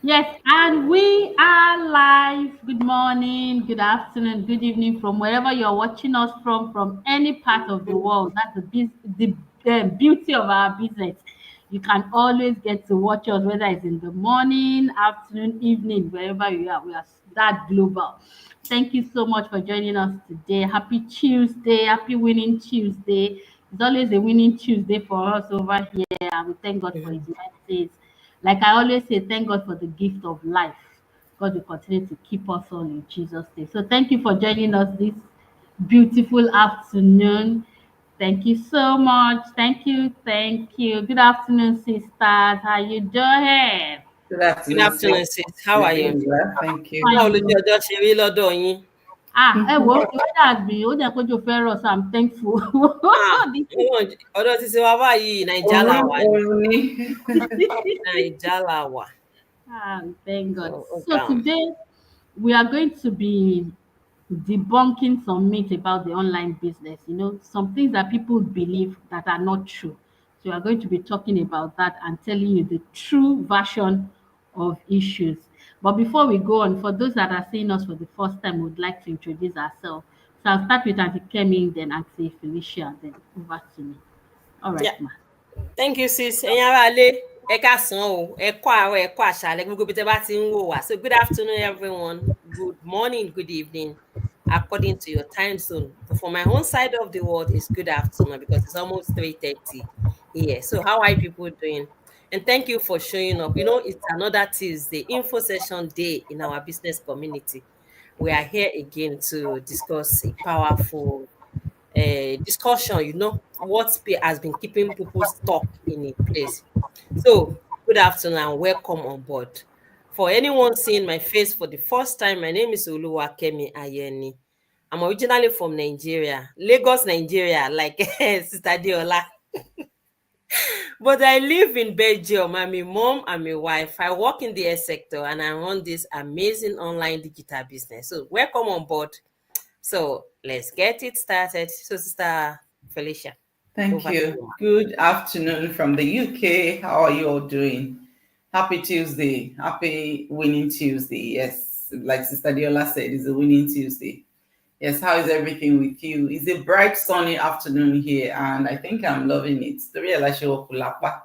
Yes, and we are live. Good morning, good afternoon, good evening from wherever you're watching us from any part of the world. That's the beauty of our business. You can always get to watch us, whether it's in the morning, afternoon, evening, wherever you are. We are that global. Thank you so much for joining us today. Happy Tuesday, happy winning Tuesday. It's always a winning Tuesday for us over here, and we thank God for His mercies. Like I always say, thank God for the gift of life. God will continue to keep us all in Jesus' name. So thank you for joining us this beautiful afternoon. Thank you so much. Thank you. Thank you. Good afternoon, sisters. How you doing? Good Good afternoon, afternoon, sis. sis. How We're are you? doing well, thank you. Báwo lójú Fine. ọjọ́ ṣe rí lọ́dọ̀ yín? Ẹ wo the weather has been ó jẹ́ kójó fẹ́ rọ̀, so I'm thankful. Ah, ọ̀dọ̀ títí wa báyìí Naija la wà ní. Oruni. Naija la wà. Thank So, God. ó So ga ọ̀. today we are going to be debunking some myths about the online business. Some things that people believe that are not true. So we are going to be talking about that and telling you the true version of issues. But before we go on, for those that are seeing us for the first time, we would like to introduce ourselves. So I'll start with Auntie Kemi, then Auntie Felicia, then over to me. All right, Yeah, ma. thank you, sis. Ẹ̀yin aráalé, ẹ káàsán o, ẹ kú àárọ̀, ẹ kú àṣálẹ́, gbogbo ibi tẹ́ bá ti ń wò wá. So good afternoon, everyone. Good morning, good evening, according to your time zone. But for my own side of the world, it's good afternoon because it's almost 3:30 here. So how are you people doing? And thank you for showing up. It's another Tuesday, info session day in our business community. We are here again to discuss a powerful discussion, has been keeping people stuck in a place. So, good afternoon and welcome on board. For anyone seeing my face for the first time, my name is Oluwakemi Ayeni. I'm originally from Nigeria, Lagos, Nigeria, like Sister Diola. But I live in Belgium. I'm a mom, I'm a wife. I work in the air sector and I run this amazing online digital business. So, welcome on board. So let's get it started. So, Sister Felicia, Thank over to you. you. Good afternoon from the UK. How are you all doing? Happy Tuesday. Happy winning Tuesday. Yes, like Sister Diola said, it's a winning Tuesday. Yes, how is everything with you? It's a bright, sunny afternoon here, and I think I'm loving it. The real Asho Kulapa.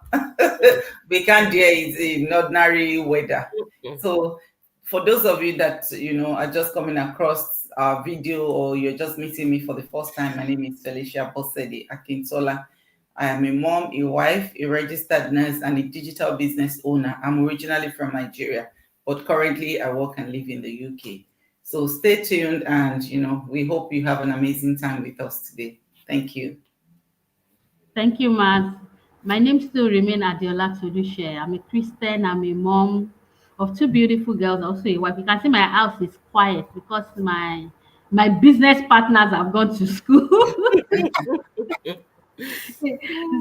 We can't dare it's in ordinary weather. Mm. So, for those of you that are just coming across our video or you're just meeting me for the first time, my name is Felicia Bosedi Akintola. I am a mom, a wife, a registered nurse, and a digital business owner. I'm originally from Nigeria, but currently I work and live in the UK. So stay tuned, and we hope you have an amazing time with us today. Thank you. Thank you, Matt. My name still remain Adiola Todushe. I'm a Christian. I'm a mom of two beautiful girls, also a wife. You can see my house is quiet because my business partners have gone to school.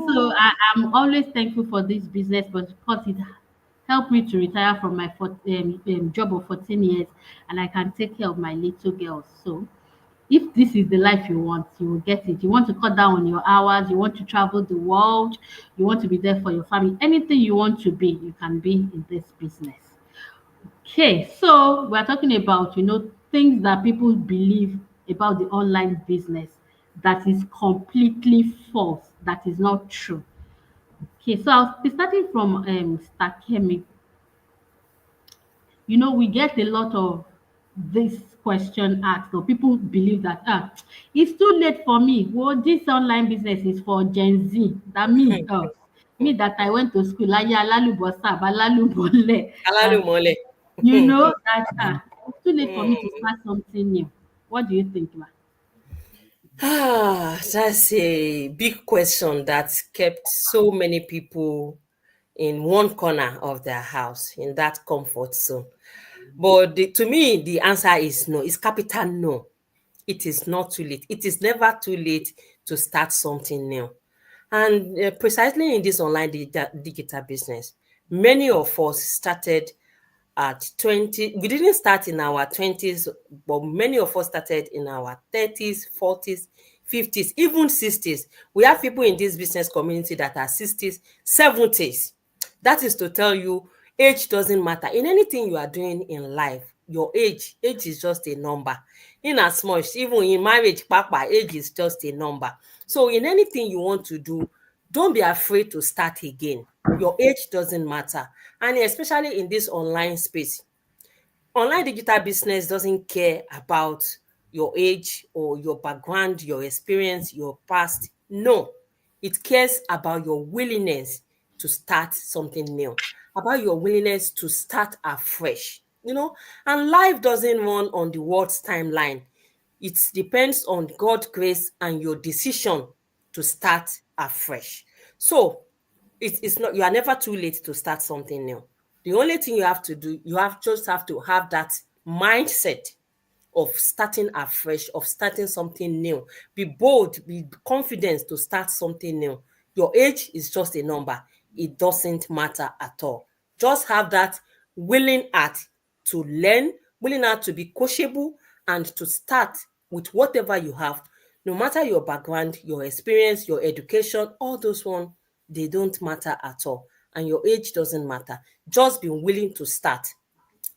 So I'm always thankful for this business, but because it helped me to retire from my job of 14 years, and I can take care of my little girls. So if this is the life you want, you will get it. You want to cut down on your hours, you want to travel the world, you want to be there for your family. Anything you want to be, you can be in this business. Okay, so we're talking about things that people believe about the online business that is completely false, that is not true. Okay, so I'll be starting from Stakemi. We get a lot of this question asked, or people believe that it's too late for me. Well, this online business is for Gen Z. That me that I went to school, Alálùmọ́lẹ̀. that it's too late for me to start something new. What do you think, ma? That's a big question that kept so many people in one corner of their house, in that comfort zone. But to me, the answer is no. It's capital no. It is not too late. It is never too late to start something new. And precisely in this online digital business, many of us started at 20. We didn't start in our 20s, but many of us started in our 30s, 40s, 50s, even 60s. We have people in this business community that are 60s, 70s. That is to tell you Age doesn't matter. In anything you are doing in life, your age is just a number. In as much, even in marriage, papa, age is just a number. So in anything you want to do, don't be afraid to start again. Your age doesn't matter. And especially in this online space, online digital business doesn't care about your age or your background, your experience, your past. No, it cares about your willingness to start something new, about your willingness to start afresh. And life doesn't run on the world's timeline. It depends on God's grace and your decision to start afresh. So it's not, you are never too late to start something new. The only thing you have to do, you have to have that mindset of starting afresh, of starting something new. Be bold, be confident to start something new. Your age is just a number. It doesn't matter at all. Just have that willing heart to learn, willing heart to be coachable, and to start with whatever you have. No matter your background, your experience, your education, all those ones, they don't matter at all. And your age doesn't matter. Just be willing to start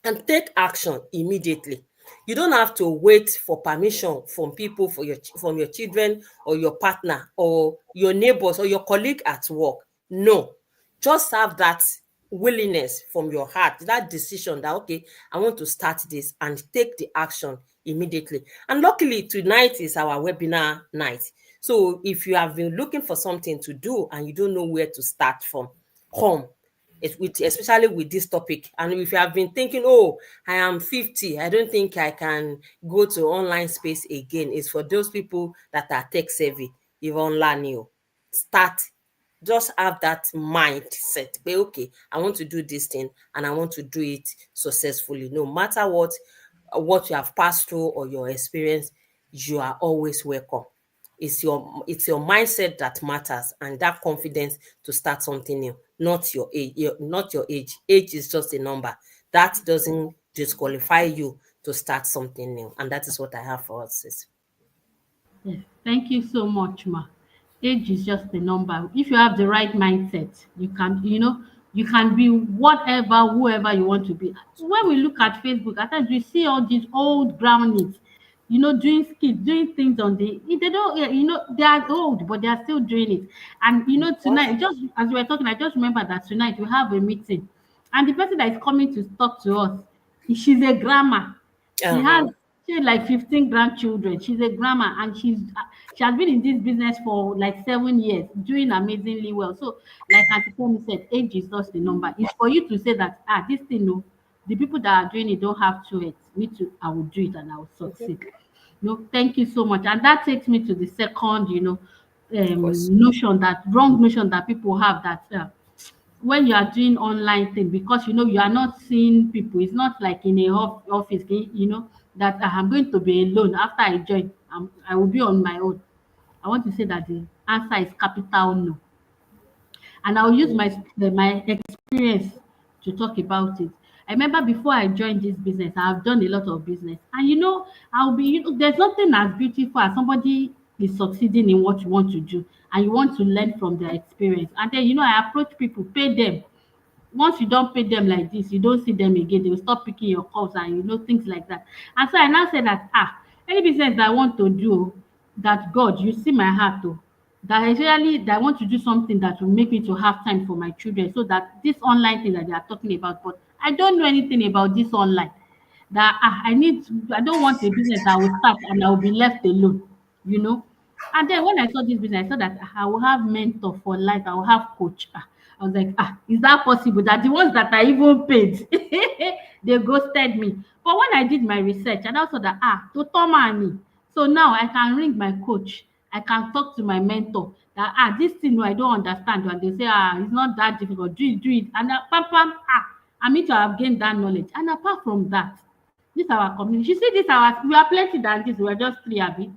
and take action immediately. You don't have to wait for permission from people, from your children or your partner or your neighbors or your colleague at work. No, just have that willingness from your heart, that decision that, okay, I want to start this, and take the action immediately. And luckily, tonight is our webinar night. So if you have been looking for something to do and you don't know where to start from, come, especially with this topic. And if you have been thinking, oh, I am 50, I don't think I can go to online space again, it's for those people that are tech savvy. If online, you start, just have that mindset. Be okay, I want to do this thing and I want to do it successfully. No matter what you have passed through or your experience, you are always welcome. It's your mindset that matters, and that confidence to start something new, not your age. Not your age. Age is just a number. That doesn't disqualify you to start something new. And that is what I have for us, sis. Yes, thank you so much, ma. Age is just a number. If you have the right mindset, you can be whatever, whoever you want to be. When we look at Facebook, at times we see all these old brownies, doing skits, doing things on they don't, they are old, but they are still doing it. And tonight, just as we were talking, I just remember that tonight we have a meeting, and the person that is coming to talk to us, she's a grandma. She has Uh-huh. she had like 15 grandchildren. She's a grandma, and she has been in this business for like 7 years, doing amazingly well. So, like Auntie Femi said, age is just a number. It's for you to say that this thing, no, the people that are doing it don't have to it. Me too, I will do it and I will Mhm. succeed. No, thank you so much. And that takes me to the second, Of course. wrong notion that people have, that when you are doing online thing, because you are not seeing people. It's not like in a office, that I'm going to be alone after I join. I will be on my own. I want to say that the answer is capital no. And I'll use my experience to talk about it. I remember before I joined this business, I've done a lot of business. And there's nothing as beautiful as somebody is succeeding in what you want to do, and you want to learn from their experience. And then I approach people, pay them. Once you don pay dem like dis, you don't see dem again. They will stop picking your calls, and things like that. And so I now say that any business that I want to do, that God, you see my heart that especially that I want to do something that will make me to have time for my children, so that this online thing that they are talking about, but I don't know anything about this online, that I don't want a business that will start and I will be left alone, you know. And then when I saw this business, I saw that I will have mentor for life, I will have coach. I was like, is that possible? That the ones that I even paid, they ghosted me. But when I did my research, and also that to Tomani. So now I can ring my coach, I can talk to my mentor that this thing I don't understand. And they say, it's not that difficult, do it. And pam pam, I mean to have gained that knowledge. And apart from that, this our community. You see this we are plenty than this, we are just three, abi.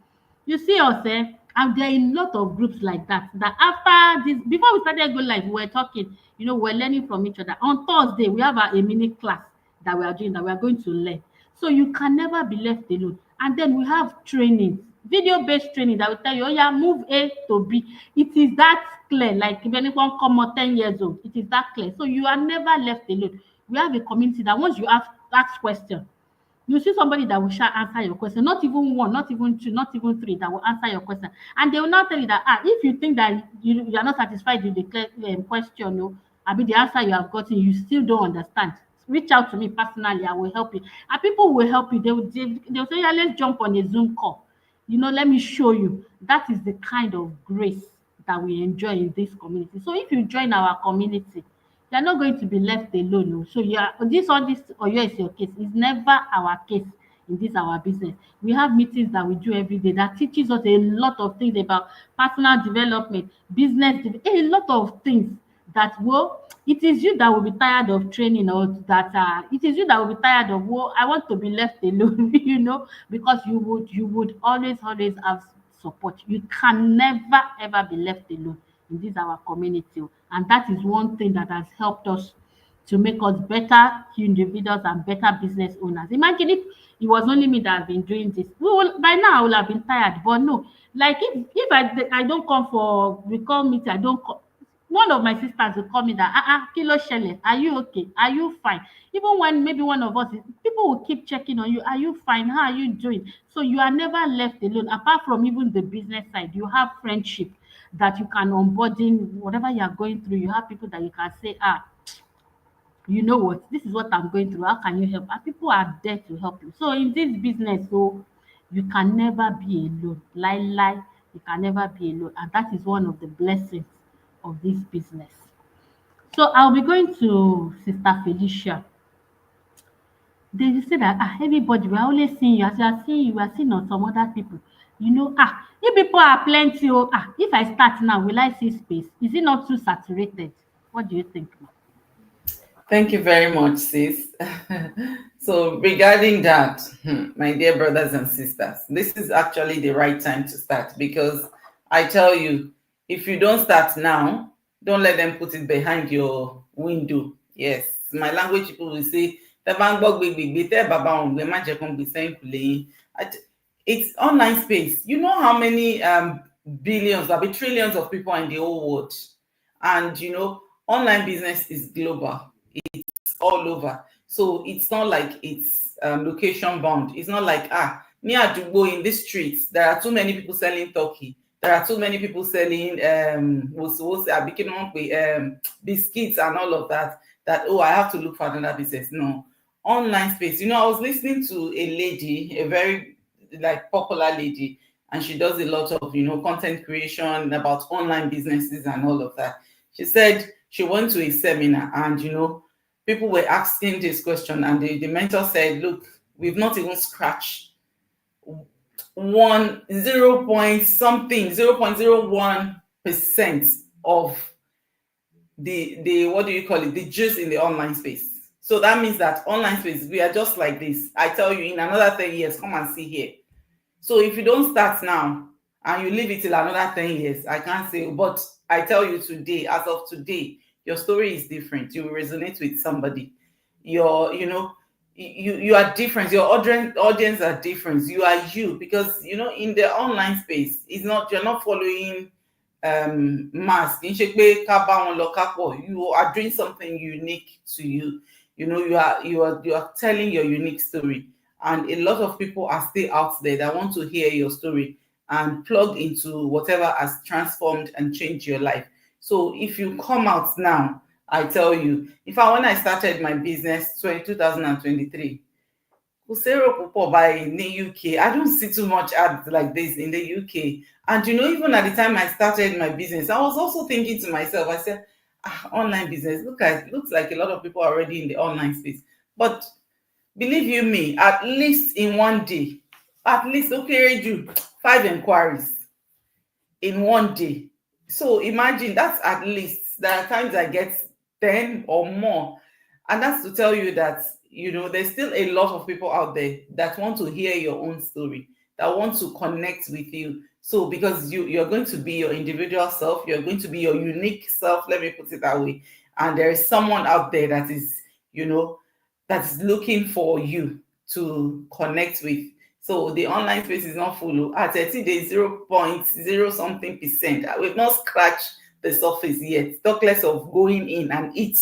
You see us, and there are a lot of groups like that. That after this, before we started Go Live, we were talking, we're learning from each other. On Thursday, we have a mini class that we are doing, that we are going to learn. So you can never be left alone. And then we have trainings. video-based training that will tell you, oh yeah, move A to B. It is that clear. Like if anyone come out 10 years old, it is that clear. So you are never left alone. We have a community that once you ask question, you see somebody that will sha answer your question, not even one, not even two, not even three, that will answer your question. And they will now tell you that if you think that you are not satisfied with the question, no, I mean the answer you have gotten, you still don't understand, reach out to me personally, I will help you. And people will help you. They will say, yeah, let's jump on a Zoom call, let me show you. That is the kind of grace that we enjoy in this community. So if you join our community, you are not going to be left alone. Oh. So you are this all this Oyo is your case. It's never our case in this our business. We have meetings that we do every day that teaches us a lot of things about personal development, a lot of things that it is you that will be tired of training, or that it is you that will be tired of, I want to be left alone, because you would always have support. You can never ever be left alone in this our community. And that is one thing that has helped us to make us better individuals and better business owners. Imagine if it was only me that have been doing this. By now I would have been tired, but no. Like if I don't come for recall meeting, I don't come. One of my sisters will call me that, kilo shele, are you okay? Are you fine? Even when maybe one of us, people will keep checking on you. Are you fine? How are you doing? So you are never left alone. Apart from even the business side, you have friendship that you can onboard in whatever you are going through. You have people that you can say, you know what, this is what I'm going through. How can you help? And people are there to help you. So in this business, you can never be alone. Lie, you can never be alone. And that is one of the blessings of this business. So I'll be going to Sister Felicia. They say that everybody, we're always seeing you. As you are seeing you, we are seeing on some other people. If people are plenty, if I start now, will I see space? Is it not too saturated? What do you think, ma'am? Thank you very much, sis. So, regarding that, my dear brothers and sisters, this is actually the right time to start, because I tell you, if you don't start now, don't let them put it behind your window. Yes, my language people will say, "Tẹ́ bá ń gbọ́ gbègbègbè, tẹ́ bàbá òun gbé, má jẹ́ kán gbé sẹ́yìn kùlé yín." It's online space. You know how many billions, maybe trillions of people are in the whole world, and online business is global. It's all over. So it's not like it's location bound. It's not like near Adubo in this streets, there are too many people selling turkey. There are too many people selling biscuits and all of that. That I have to look for another business. No, online space. I was listening to a lady, a very popular lady, and she does a lot of content creation about online businesses and all of that. She said she went to a seminar, and people were asking this question, and the mentor said, look, we've not even scratched 0.01% of the what do you call it, the juice in the online space. So that means that online space, we are just like this. I tell you, in another 10 years, come and see here. So if you don't start now and you leave it till another 10 years, I can't say. But I tell you today, as of today, your story is different. You will resonate with somebody. You are different. Your audience are different. You are you, because in the online space, you're not following mask. You are doing something unique to you. You are telling your unique story. And a lot of people are still out there that want to hear your story and plug into whatever has transformed and changed your life. So if you come out now, I tell you, when I started my business 2023, Kusero Pupo by in the UK, I don't see too much ads like this in the UK. And even at the time I started my business, I was also thinking to myself, I said, online business, looks like a lot of people are already in the online space. But believe you me, at least in one day, okay, do 5 inquiries in one day. So imagine, that's at least. There are times I get 10 or more. And that's to tell you that, there's still a lot of people out there that want to hear your own story, that want to connect with you. So because you're going to be your individual self, you're going to be your unique self, let me put it that way. And there is someone out there that is looking for you to connect with. So the online space is not full. At 30 days, 0.0 something percent. We've not scratched the surface yet. Talk less of going in and eat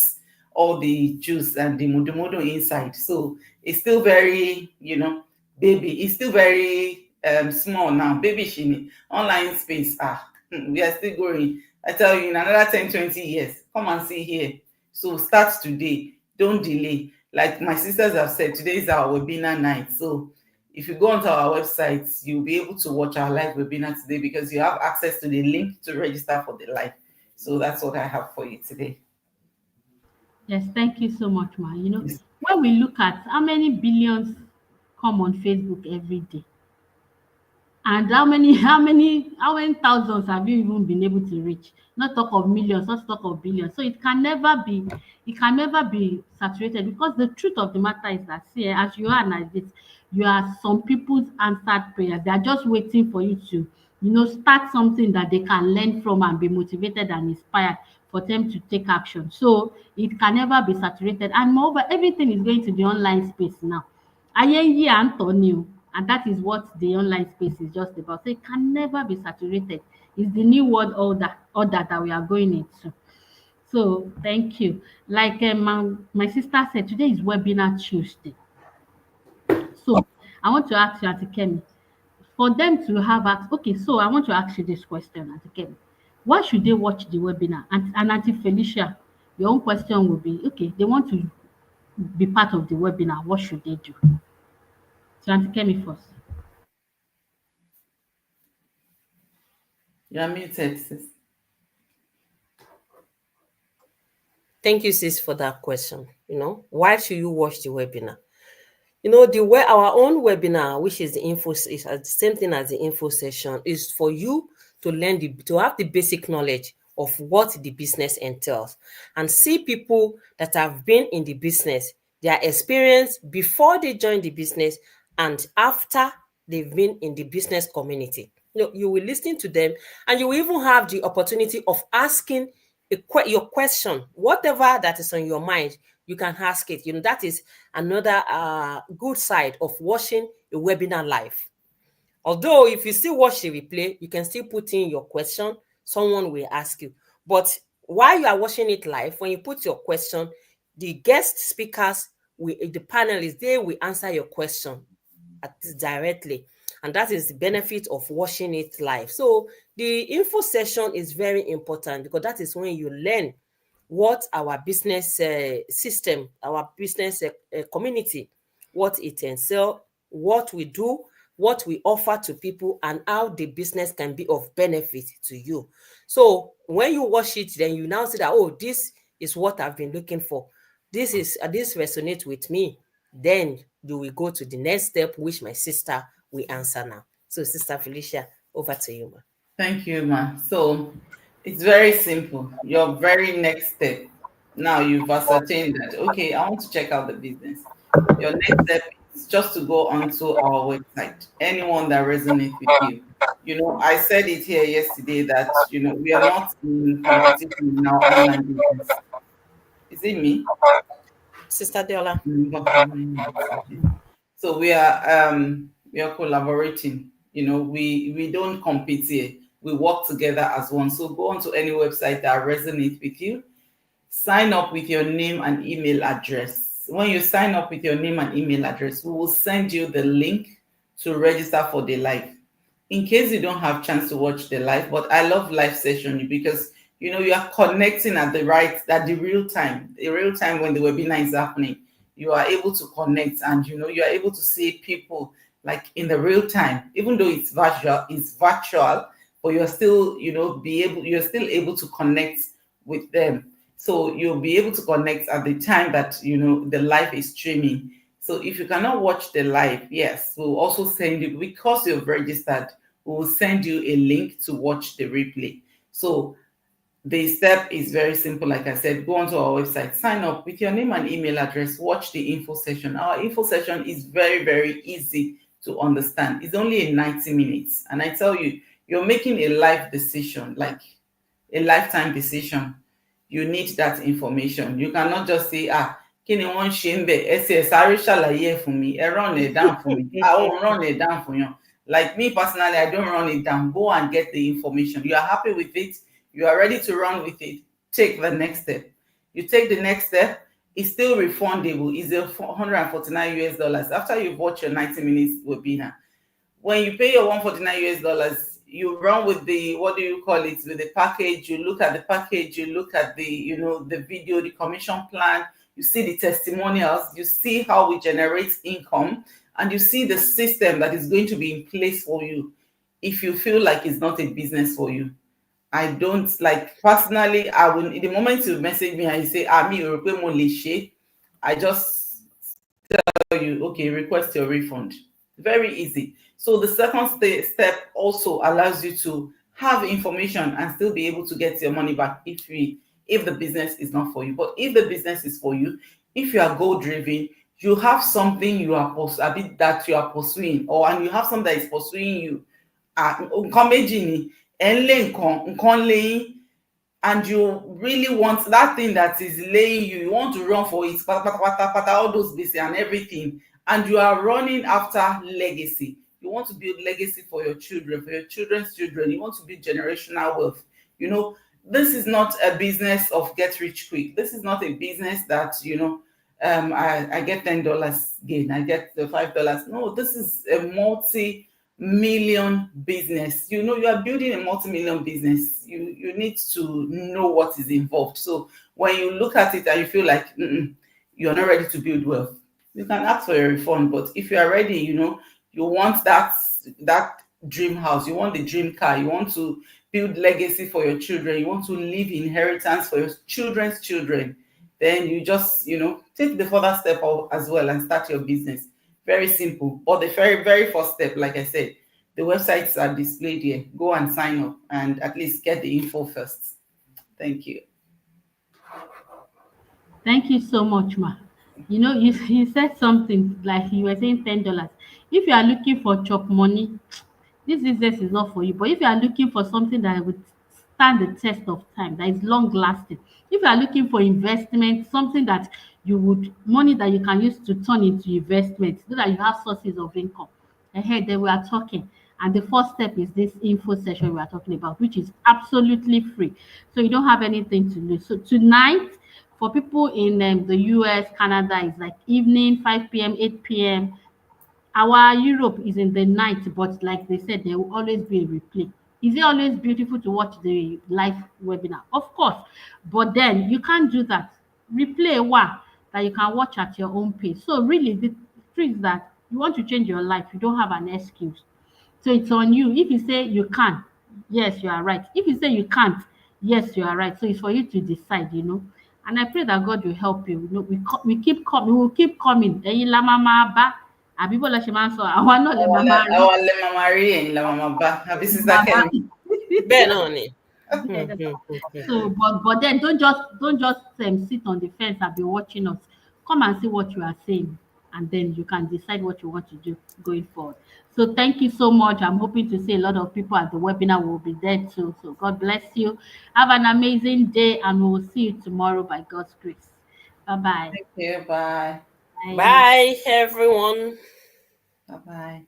all the juice and the mudu inside. So it's still very, baby. It's still very small now. Baby shini. Online space. We are still growing. I tell you, in another 10, 20 years, come and see here. So start today. Don't delay. Like my sisters have said, today is our webinar night. So if you go onto our website, you'll be able to watch our live webinar today because you have access to the link to register for the live. So that's what I have for you today. Yes, thank you so much, ma. Yes. When we look at how many billions come on Facebook every day, and how many thousands have you even been able to reach? Not talk of millions, not talk of billions. So it can never be saturated, because the truth of the matter is that, see, as you are like this, you are some people's answered prayers. They are just waiting for you to, start something that they can learn from and be motivated and inspired for them to take action. So it can never be saturated. And moreover, everything is going to the online space now. Ayé ń yí à ń tọ̀ ni o, and that is what the online space is just about. So it can never be saturated. It's the new world order that we are going into. So thank you. Like my sister said, today is webinar Tuesday. So I want to ask you, Aunty Kemi, for them to have okay, so I want to ask you this question, Aunty Kemi. Why should they watch the webinar? And Aunty Felicia, your own question will be, okay, they want to be part of the webinar. What should they do? So Aunty Kemi first. You are muted, sis. Thank you, sis, for that question. Why should you watch the webinar? The way our own webinar, which is the info, is the same thing as the info session, is for you to learn to have the basic knowledge of what the business entails, and see people that have been in the business, their experience before they join the business and after they've been in the business community. You will listen to them, and you will even have the opportunity of asking your question, whatever that is on your mind. You can ask it. That is another good side of watching a webinar live. Although if you still watch the replay, you can still put in your question. Someone will ask you. But while you are watching it live, when you put your question, the guest speakers, the panelists, they will answer your question directly. And that is the benefit of watching it live. So the info session is very important, because that is when you learn what our business system, our business community, what it entails, what we do, what we offer to people, and how the business can be of benefit to you. So when you watch it, then you now see that, oh, this is what I've been looking for. This resonates with me. Then you will go to the next step, which my sister will answer now. So, Sister Felicia, over to you, ma. Thank you, ma. So it's very simple. Your very next step. Now you've ascertained that, okay, I want to check out the business. Your next step is just to go onto our website. Anyone that resonates with you. I said it here yesterday that, we are not in competition in our online business. Is it me? Sister Deola. Okay. So we are collaborating. We don't compete here. We work together as one. So go onto any website that resonates with you. Sign up with your name and email address. When you sign up with your name and email address, we will send you the link to register for the live. In case you don't have chance to watch the live, but I love live session because you are connecting at the real time when the webinar is happening. You are able to connect, and you are able to see people like in the real time, even though it's virtual, but you're still able to connect with them. So you'll be able to connect at the time that the live is streaming. So if you cannot watch the live, yes, we'll also send you, because you've registered, we will send you a link to watch the replay. So the step is very simple. Like I said, go onto our website, sign up with your name and email address, watch the info session. Our info session is very, very easy to understand. It's only in 90 minutes. And I tell you, you're making a life decision, like a lifetime decision. You need that information. You cannot just say, kí ni wọ́n ń ṣe ń bẹ̀, ẹ sì ẹ̀ sáré ṣàlàyé ẹ̀ fún mi, ẹ run it down fún mi. I won't run it down for you. Like me personally, I don't run it down. Go and get the information. You are happy with it, you are ready to run with it, take the next step. You take the next step, it's still refundable. It's a 149 US dollars after you've watched your 90 minutes webinar. When you pay your 149 US dollars, you run with the, what do you call it, with the package. You look at the package, you look at the, the video, the commission plan, you see the testimonials, you see how we generate income, and you see the system that is going to be in place for you. If you feel like it's not a business for you, I don't, like, personally, I will, the moment you message me and you say, me, I just tell you, okay, request your refund. Very easy. So the second step also allows you to have information and still be able to get your money back if the business is not for you. But if the business is for you, if you are goal driven, you have something that you are pursuing, and you have something that is pursuing you. Nǹkan méjì ni, ẹ ń lé nǹkan lẹ́yìn, and you really want that thing that is laying you want to run for it, all those basic and everything, and you are running after legacy. You want to build legacy for your children, for your children's children. You want to build generational wealth. This is not a business of get rich quick. This is not a business that I get $10 gain, I get the $5. No, this is a multi-million business. You are building a multi-million business. You need to know what is involved. So when you look at it and you feel like you're not ready to build wealth, you can ask for a refund. But if you are ready, you want that dream house, you want the dream car, you want to build legacy for your children, you want to leave inheritance for your children's children, then you just take the further step as well and start your business. Very simple. But the very, very first step, like I said, the websites are displayed here. Go and sign up and at least get the info first. Thank you. Thank you so much, ma. You said something like you were saying $10. If you are looking for chop money, this business is not for you. But if you are looking for something that would stand the test of time, that is long lasting, if you are looking for investment, something that money that you can use to turn into investment so that you have sources of income. Ahead, then we are talking. And the first step is this info session we are talking about, which is absolutely free. So you don't have anything to lose. So tonight, for people in the US, Canada, is like evening, 5 p.m., 8 p.m. Our Europe is in the night, but like they said, there will always be a replay. Is it always beautiful to watch the live webinar? Of course, but then you can't do that. Replay one that you can watch at your own pace. So really, the truth is that you want to change your life, you don't have an excuse. So it's on you. If you say you can, yes, you are right. If you say you can't, yes, you are right. So it's for you to decide. And I pray that God will help you. We keep coming, we will keep coming. Ẹ̀yin la máa máa bá. Àbí bó lẹ ṣe máa ń sọ, àwa náà lẹ máa máa rí. Àwa lẹ máa máa rí, ẹ̀yin la máa máa bá. Àbí Sister Kemi. Bẹ́ẹ̀ náà ni. So, but then don't just sit on the fence and be watching us. Come and see what you are saying, and then you can decide what you want to do going forward. So thank you so much. I'm hoping to see a lot of people at the webinar will be there too. So God bless you. Have an amazing day, and we will see you tomorrow by God's grace. Bye-bye. Thank you. Bye. Bye, everyone. Bye-bye.